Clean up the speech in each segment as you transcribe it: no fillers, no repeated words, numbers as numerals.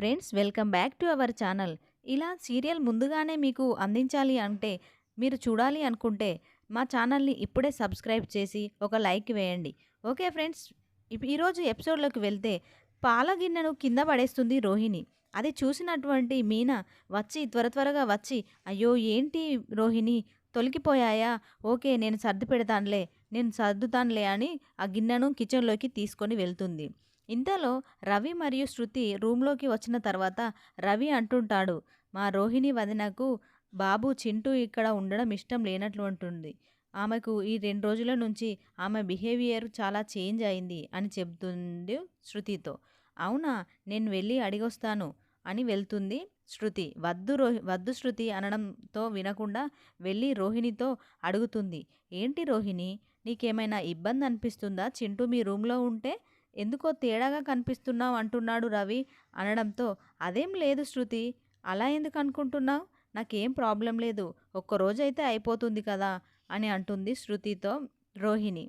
Friends, welcome back to our channel. ఇలా serial ముందుగానే మీకు అందించాలి అంటే, మీరు చూడాలి అనుకుంటే మా ఛానల్ని ఇప్పుడే సబ్స్క్రైబ్ చేసి ఒక లైక్ వేయండి. ఓకే ఫ్రెండ్స్, ఈరోజు ఎపిసోడ్లోకి వెళ్తే పాల గిన్నెను కింద పడేస్తుంది రోహిణి. అది చూసినటువంటి మీనా వచ్చి త్వరగా వచ్చి, అయ్యో ఏంటి రోహిణి తొలగిపోయాయా, ఓకే నేను సర్ది పెడతానులే, నేను సర్దుతానులే అని ఆ గిన్నెను కిచెన్లోకి తీసుకొని వెళ్తుంది. ఇంతలో రవి మరియు శృతి రూమ్లోకి వచ్చిన తర్వాత రవి అంటుంటాడు, మా రోహిణి వదినకు బాబు చింటూ ఇక్కడ ఉండడం ఇష్టం లేనట్లు ఉంటుంది. ఆమెకు ఈ 2 రోజుల నుంచి ఆమె బిహేవియర్ చాలా చేంజ్ అయింది అని చెబుతుంది శృతితో. అవునా, నేను వెళ్ళి అడిగొస్తాను అని వెళ్తుంది శృతి. వద్దు శృతి అనడంతో వినకుండా వెళ్ళి రోహిణితో అడుగుతుంది, ఏంటి రోహిణి, నీకేమైనా ఇబ్బంది అనిపిస్తుందా చింటూ మీ రూమ్లో ఉంటే? ఎందుకో తేడాగా కనిపిస్తున్నావు అంటున్నాడు రవి అనడంతో, అదేం లేదు శృతి, అలా ఎందుకు అనుకుంటున్నావు, నాకేం ప్రాబ్లం లేదు, ఒక్కరోజైతే అయిపోతుంది కదా అని అంటుంది శృతితో రోహిణి.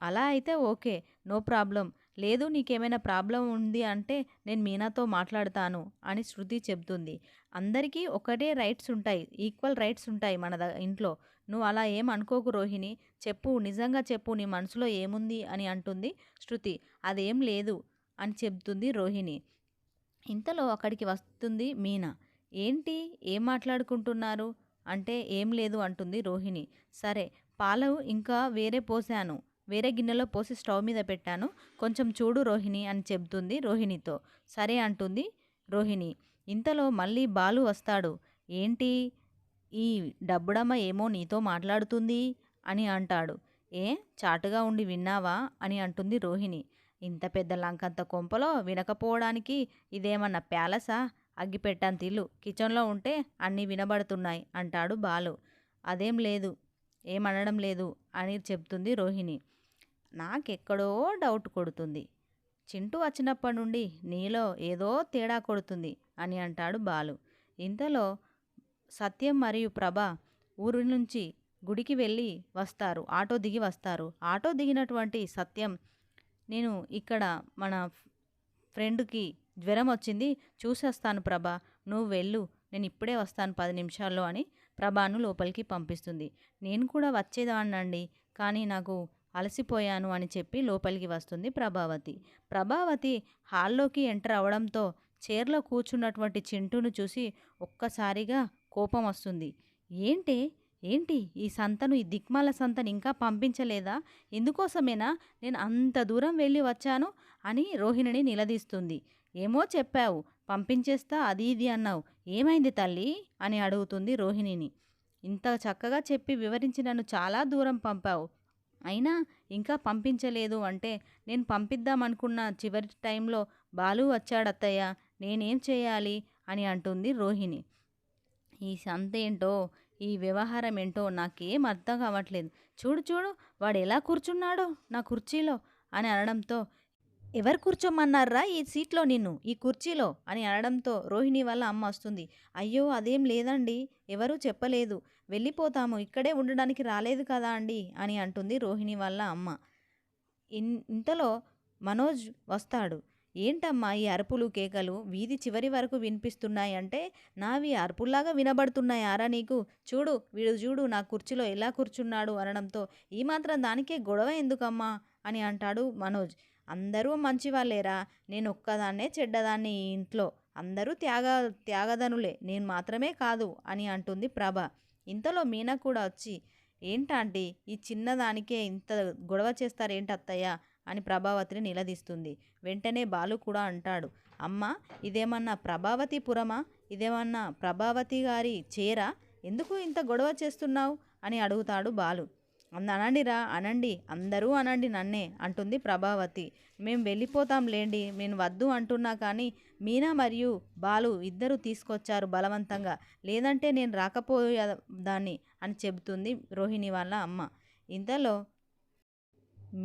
అలా అయితే ఓకే, నో ప్రాబ్లం. లేదు నీకేమైనా ప్రాబ్లం ఉంది అంటే నేను మీనాతో మాట్లాడతాను అని శృతి చెబుతుంది. అందరికీ ఒకటే రైట్స్ ఉంటాయి, ఈక్వల్ రైట్స్ ఉంటాయి మన ఇంట్లో. నువ్వు అలా ఏం అనుకోకు రోహిణి, చెప్పు, నిజంగా చెప్పు, నీ మనసులో ఏముంది అని అంటుంది శృతి. అదేం లేదు అని చెబుతుంది రోహిణి. ఇంతలో అక్కడికి వస్తుంది మీనా. ఏంటి, ఏం మాట్లాడుకుంటున్నారు అంటే ఏం లేదు అంటుంది రోహిణి. సరే, పాలు ఇంకా వేరే గిన్నెలో పోసి స్టవ్ మీద పెట్టాను, కొంచెం చూడు రోహిణి అని చెబుతుంది రోహిణితో. సరే అంటుంది రోహిణి. ఇంతలో మళ్ళీ బాలు వస్తాడు. ఏంటి, ఈ డబ్బుడమ్మ ఏమో నీతో మాట్లాడుతుంది అని అంటాడు. ఏ, చాటుగా ఉండి విన్నావా అని అంటుంది రోహిణి. ఇంత పెద్ద లంకంత కొంపలో వినకపోవడానికి ఇదేమన్నా ప్యాలెసా, అగ్గిపెట్టంత ఇల్లు, కిచెన్లో ఉంటే అన్నీ వినబడుతున్నాయి అంటాడు బాలు. అదేం లేదు, ఏమనడం లేదు అని చెప్తుంది రోహిణి. నాకెక్కడో డౌట్ కొడుతుంది, చింటూ వచ్చినప్పటి నుండి నీలో ఏదో తేడా కొడుతుంది అని అంటాడు బాలు. ఇంతలో సత్యం మరియు ప్రభ ఊరి నుంచి గుడికి వెళ్ళి వస్తారు, ఆటో దిగి వస్తారు. ఆటో దిగినటువంటి సత్యం, నేను ఇక్కడ మన ఫ్రెండ్కి జ్వరం వచ్చింది, చూసేస్తాను ప్రభా, నువ్వు వెళ్ళు, నేను ఇప్పుడే వస్తాను 10 నిమిషాల్లో అని ప్రభాను లోపలికి పంపిస్తుంది. నేను కూడా వచ్చేదాన్నండి, కానీ నాకు అలసిపోయాను అని చెప్పి లోపలికి వస్తుంది ప్రభావతి. ప్రభావతి హాల్లోకి ఎంటర్ అవడంతో చైర్లో కూర్చున్నటువంటి చింటూను చూసి ఒక్కసారిగా కోపం వస్తుంది. ఏంటి ఏంటి ఈ సంతను, ఈ దిక్మాల సంతను ఇంకా పంపించలేదా? ఇందుకోసమేనా నేను అంత దూరం వెళ్ళి వచ్చాను అని రోహిణిని నిలదీస్తుంది. ఏమో చెప్పావు, పంపించేస్తా అది ఇది అన్నావు, ఏమైంది తల్లి అని అడుగుతుంది రోహిణిని. ఇంత చక్కగా చెప్పి వివరించి నన్ను చాలా దూరం పంపావు, అయినా ఇంకా పంపించలేదు అంటే నేను పంపిద్దామనుకున్న చివరి టైంలో బాలు వచ్చాడత్తయ్య, నేనేం చేయాలి అని అంటుంది రోహిణి. ఈ సంత ఏంటో, ఈ వ్యవహారం ఏంటో నాకేం అర్థం కావట్లేదు. చూడు చూడు, వాడు ఎలా కూర్చున్నాడో నా కుర్చీలో అని అనడంతో, ఎవరు కూర్చోమన్నారా ఈ సీట్లో నిన్ను, ఈ కుర్చీలో అని అనడంతో రోహిణి వాళ్ళ అమ్మ వస్తుంది. అయ్యో అదేం లేదండి, ఎవరూ చెప్పలేదు, వెళ్ళిపోతాము, ఇక్కడే ఉండడానికి రాలేదు కదా అండి అని అంటుంది రోహిణి వాళ్ళ అమ్మ. ఇంతలో మనోజ్ వస్తాడు. ఏంటమ్మా ఈ అరుపులు కేకలు వీధి చివరి వరకు వినిపిస్తున్నాయి అంటే నావి అరుపుల్లాగా వినబడుతున్నాయారా నీకు? చూడు, వీడు చూడు నా కుర్చీలో ఎలా కూర్చున్నాడు అనడంతో, ఈ మాత్రం దానికే గొడవ ఎందుకమ్మా అని అంటాడు మనోజ్. అందరూ మంచివాళ్ళేరా, నేను ఒక్కదాన్నే చెడ్డదాన్ని ఈ ఇంట్లో, అందరూ త్యాగదనులే, నేను మాత్రమే కాదు అని అంటుంది ప్రభ. ఇంతలో మీనా కూడా వచ్చి, ఏంటంటే ఈ చిన్నదానికే ఇంత గొడవ చేస్తారేంటి అత్తయ్య అని ప్రభావతిని నిలదీస్తుంది. వెంటనే బాలు కూడా అంటాడు, అమ్మ ఇదేమన్నా ప్రభావతిపురమా, ఇదేమన్నా ప్రభావతి గారి చేరా, ఎందుకు ఇంత గొడవ చేస్తున్నావు అని అడుగుతాడు బాలు. అనండిరా అనండి, అందరూ అనండి నన్నే అంటుంది ప్రభావతి. మేము వెళ్ళిపోతాం లేండి, నేను వద్దు అంటున్నా కానీ మీనా మరియు బాలు ఇద్దరు తీసుకొచ్చారు బలవంతంగా, లేదంటే నేను రాకపోయేదాన్ని అని చెబుతుంది రోహిణి వాళ్ళ అమ్మ. ఇంతలో,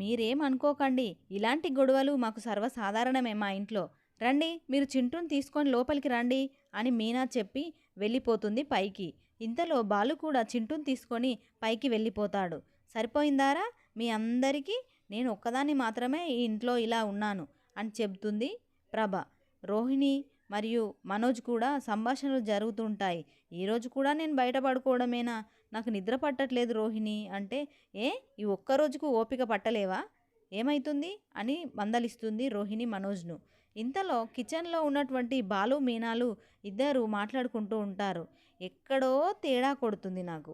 మీరేం అనుకోకండి, ఇలాంటి గొడవలు మాకు సర్వసాధారణమే మా ఇంట్లో, రండి మీరు చింటూని తీసుకొని లోపలికి రండి అని మీనా చెప్పి వెళ్ళిపోతుంది పైకి. ఇంతలో బాలు కూడా చింటూని తీసుకొని పైకి వెళ్ళిపోతాడు. సరిపోయిందారా మీ అందరికీ, నేను ఒక్కదాన్ని మాత్రమే ఈ ఇంట్లో ఇలా ఉన్నాను అని చెబుతుంది ప్రభ. రోహిణి మరియు మనోజ్ కూడా సంభాషణలు జరుగుతుంటాయి. ఈరోజు కూడా నేను బయట పడుకోవడమేనా, నాకు నిద్ర పట్టట్లేదు రోహిణి అంటే, ఏ ఈ ఒక్క రోజుకు ఓపిక పట్టలేవా, ఏమైతుంది అని మందలిస్తుంది రోహిణి మనోజ్ను. ఇంతలో కిచెన్లో ఉన్నటువంటి బాలు మీనాలు ఇద్దరు మాట్లాడుకుంటూ ఉంటారు. ఎక్కడో తేడా కొడుతుంది నాకు,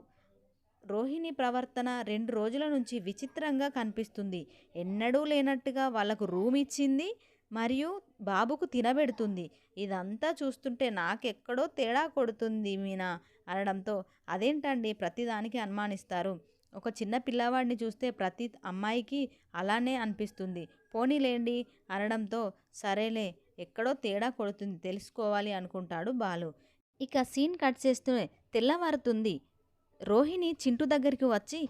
రోహిణి ప్రవర్తన 2 రోజుల నుంచి విచిత్రంగా కనిపిస్తుంది. ఎన్నడూ లేనట్టుగా వాళ్ళకు రూమ్ ఇచ్చింది మరియు బాబుకు తినబెడుతుంది. ఇదంతా చూస్తుంటే నాకెక్కడో తేడా కొడుతుంది మీనా అనడంతో, అదేంటండి ప్రతిదానికి అనుమానిస్తారు, ఒక చిన్న పిల్లవాడిని చూస్తే ప్రతి అమ్మాయికి అలానే అనిపిస్తుంది, పోనీలేండి అనడంతో, సరేలే ఎక్కడో తేడా కొడుతుంది తెలుసుకోవాలి అనుకుంటాడు బాలు. ఇక సీన్ కట్ చేస్తూ తెల్లవారుతుంది. రోహిణి చింటూ దగ్గరికి వచ్చి,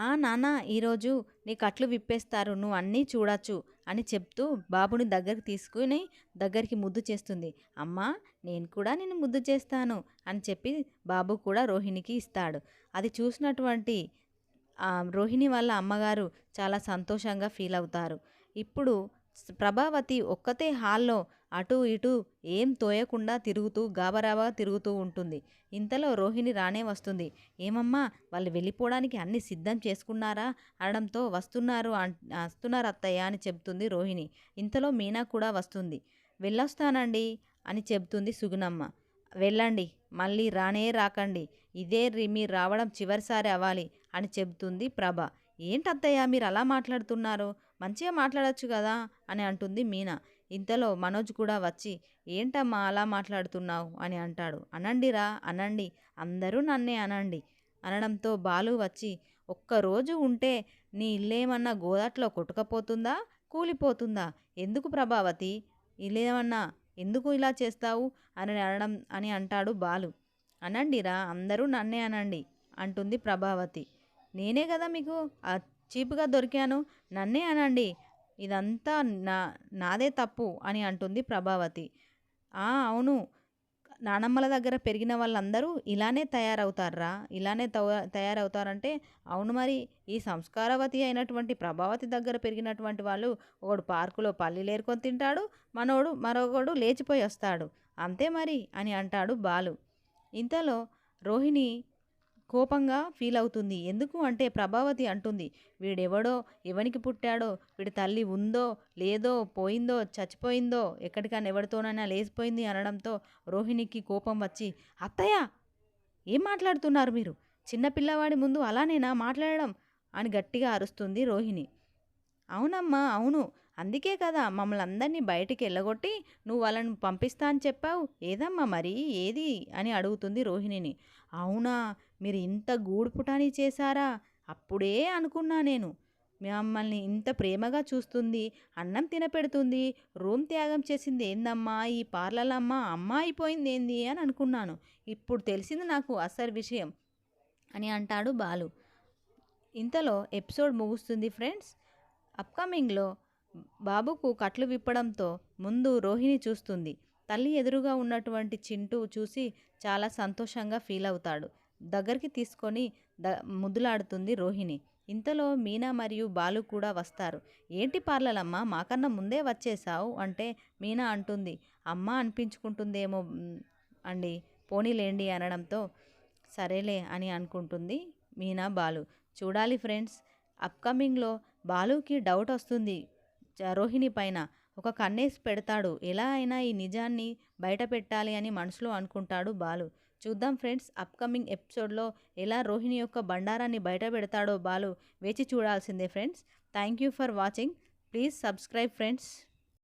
ఆ నాన్న ఈరోజు నీ కట్లు విప్పేస్తారు, నువ్వు అన్నీ చూడొచ్చు అని చెప్తూ బాబుని దగ్గరికి తీసుకుని దగ్గరికి ముద్దు చేస్తుంది. అమ్మా నేను కూడా నిన్ను ముద్దు చేస్తాను అని చెప్పి బాబు కూడా రోహిణికి ఇస్తాడు. అది చూసినటువంటి రోహిణి వాళ్ళ అమ్మగారు చాలా సంతోషంగా ఫీల్ అవుతారు. ఇప్పుడు ప్రభావతి ఒక్కతే హాల్లో అటు ఇటు ఏం తోయకుండా తిరుగుతూ గాబరాగా తిరుగుతూ ఉంటుంది. ఇంతలో రోహిణి రానే వస్తుంది. ఏమమ్మా వాళ్ళు వెళ్ళిపోవడానికి అన్ని సిద్ధం చేసుకున్నారా అనడంతో, వస్తున్నారు అత్తయ్య అని చెప్తుంది రోహిణి. ఇంతలో మీనా కూడా వస్తుంది. వెళ్ళొస్తానండి అని చెప్తుంది సుగుణమ్మ. వెళ్ళండి, మళ్ళీ రానే రాకండి, ఇదే మీరు రావడం చివరిసారి అవ్వాలి అని చెబుతుంది ప్రభ. ఏంటత్తయ్య మీరు అలా మాట్లాడుతున్నారు, మంచిగా మాట్లాడొచ్చు కదా అని అంటుంది మీనా. ఇంతలో మనోజ్ కూడా వచ్చి, ఏంటమ్మా అలా మాట్లాడుతున్నావు అని అంటాడు. అనండిరా అనండి, అందరూ నన్నే అనండి అనడంతో బాలు వచ్చి, ఒక్కరోజు ఉంటే నీ ఇల్లేమన్నా గోదాట్లో కొట్టుకపోతుందా, కూలిపోతుందా, ఎందుకు ప్రభావతి ఇల్లేమన్నా ఎందుకు ఇలా చేస్తావు అని అంటాడు బాలు. అనండిరా అందరూ నన్నే అనండి అంటుంది ప్రభావతి. నేనే కదా మీకు చీపుగా దొరికాను, నన్నే అనండి, ఇదంతా నాదే తప్పు అని అంటుంది ప్రభావతి. అవును, నానమ్మల దగ్గర పెరిగిన వాళ్ళందరూ ఇలానే తయారవుతారా, ఇలానే తయారవుతారంటే అవును మరి, ఈ సంస్కారవతి అయినటువంటి ప్రభావతి దగ్గర పెరిగినటువంటి వాళ్ళు ఒకడు పార్కులో పల్లీలు ఏరుకొని తింటాడు, మరొకడు లేచిపోయి వస్తాడు, అంతే మరి అని అంటాడు బాలు. ఇంతలో రోహిణి కోపంగా ఫీల్ అవుతుంది. ఎందుకు అంటే ప్రభావతి అంటుంది, వీడెవడో, ఎవనికి పుట్టాడో, వీడి తల్లి ఉందో లేదో, పోయిందో చచ్చిపోయిందో, ఎక్కడికైనా ఎవరితోనైనా లేచిపోయింది అనడంతో రోహిణికి కోపం వచ్చి, అత్తయ్య ఏం మాట్లాడుతున్నారు మీరు, చిన్నపిల్లవాడి ముందు అలానేనా మాట్లాడడం అని గట్టిగా అరుస్తుంది రోహిణి. అవునమ్మా అవును, అందుకే కదా మమ్మల్ని అందరినీ బయటికి వెళ్ళగొట్టి నువ్వు వాళ్ళని పంపిస్తా అని చెప్పావు, ఏదమ్మా మరి ఏది అని అడుగుతుంది రోహిణిని. అవునా, మీరు ఇంత గూడుపుటాని చేశారా, అప్పుడే అనుకున్నా నేను, మమ్మల్ని ఇంత ప్రేమగా చూస్తుంది, అన్నం తినపెడుతుంది, రూమ్ త్యాగం చేసింది ఏందమ్మా ఈ పార్లలమ్మ అమ్మ అయిపోయింది ఏంది అని అనుకున్నాను, ఇప్పుడు తెలిసింది నాకు అసలు విషయం అని అంటాడు బాలు. ఇంతలో ఎపిసోడ్ ముగుస్తుంది ఫ్రెండ్స్. అప్కమింగ్లో బాబుకు కట్లు విప్పడంతో ముందు రోహిణి చూస్తుంది. తల్లి ఎదురుగా ఉన్నటువంటి చింటూ చూసి చాలా సంతోషంగా ఫీల్ అవుతాడు. దగ్గరికి తీసుకొని ముద్దులాడుతుంది రోహిణి. ఇంతలో మీనా మరియు బాలు కూడా వస్తారు. ఏంటి పార్లలమ్మ మాకన్నా ముందే వచ్చేసావు అంటే మీనా అంటుంది, అమ్మ అనిపించుకుంటుందేమో అండి, పోనీలేండి అనడంతో, సరేలే అని అనుకుంటుంది మీనా బాలు. చూడాలి ఫ్రెండ్స్, అప్కమింగ్లో బాలుకి డౌట్ వస్తుంది రోహిణి పైన, ఒక కన్నేసి పెడతాడు, ఎలా అయినా ఈ నిజాన్ని బయట పెట్టాలి అని మనసులో అనుకుంటాడు బాలు. చూద్దాం ఫ్రెండ్స్, అప్కమింగ్ ఎపిసోడ్లో ఎలా రోహిణి యొక్క బండారాన్ని బయట పెడతాడో బాలు, వేచి చూడాల్సిందే friends. Thank you for watching, please subscribe friends.